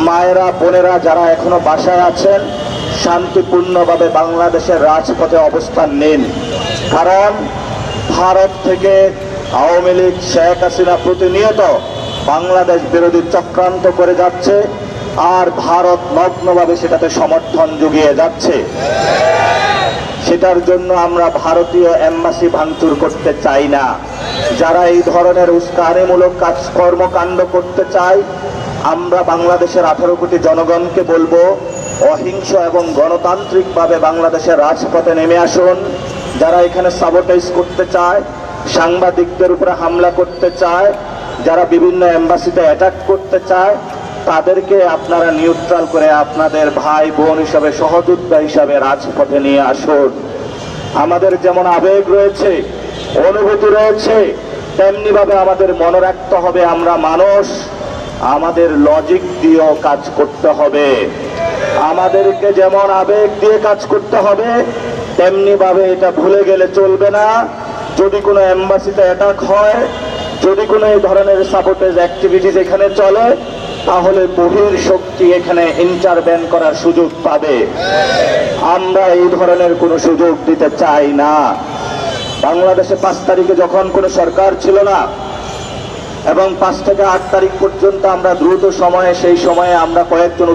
মায়েরা বোনেরা যারা এখনো বাসায় আছেন শান্তিপূর্ণভাবে বাংলাদেশের রাজপথে অবস্থান নিন। কারণ ভারত থেকে আওয়ামী লীগ শেখ হাসিনা প্রতিনিয়ত বাংলাদেশ বিরোধী চক্রান্ত করে যাচ্ছে, আর ভারত নগ্নভাবে সেটাতে সমর্থন জুগিয়ে যাচ্ছে। সেটার জন্য আমরা ভারতীয় এম্বাসি ভাঙচুর করতে চাই না। যারা এই ধরনের উস্কানিমূলক কর্মকাণ্ড করতে চায়, আমরা বাংলাদেশের 18 কোটি জনগণকে বলবো, অহিংস এবং গণতান্ত্রিকভাবে বাংলাদেশের রাজপথে নেমে আসুন। যারা এখানে সাবোটাইজ করতে চায়, সাংবাদিকদের উপরে হামলা করতে চায়, যারা বিভিন্ন এম্বাসিতে অ্যাটাক করতে চায়, তাদেরকে আপনারা নিউট্রাল করে আপনাদের ভাই বোন হিসাবে, সহযোদ্ধা হিসাবে রাজপথে নিয়ে আসুন। আমাদের যেমন আবেগ রয়েছে, অনুভূতি রয়েছে, তেমনি ভাবে আমাদের মনে রাখতে হবে আমরা মানুষ, আমাদের লজিক দিয়েও কাজ করতে হবে। আমাদেরকে যেমন আবেগ দিয়ে কাজ করতে হবে, তেমনি ভাবে এটা ভুলে গেলে চলবে না। যদি কোনো এম্বাসিতে অ্যাটাক হয়, যদি কোনো এই ধরনের সাপোর্টেজ অ্যাক্টিভিটিস এখানে চলে, তাহলে বহির শক্তি এখানে ইন্টারভেন করার সুযোগ পাবে। আমরা এই ধরনের কোনো সুযোগ দিতে চাই না। বাংলাদেশে 5 তারিখে যখন কোনো সরকার ছিল না এবং 5 থেকে 8 তারিখ পর্যন্ত আমরা দ্রুত সময়ে, সেই সময়ে আমরা কয়েকজন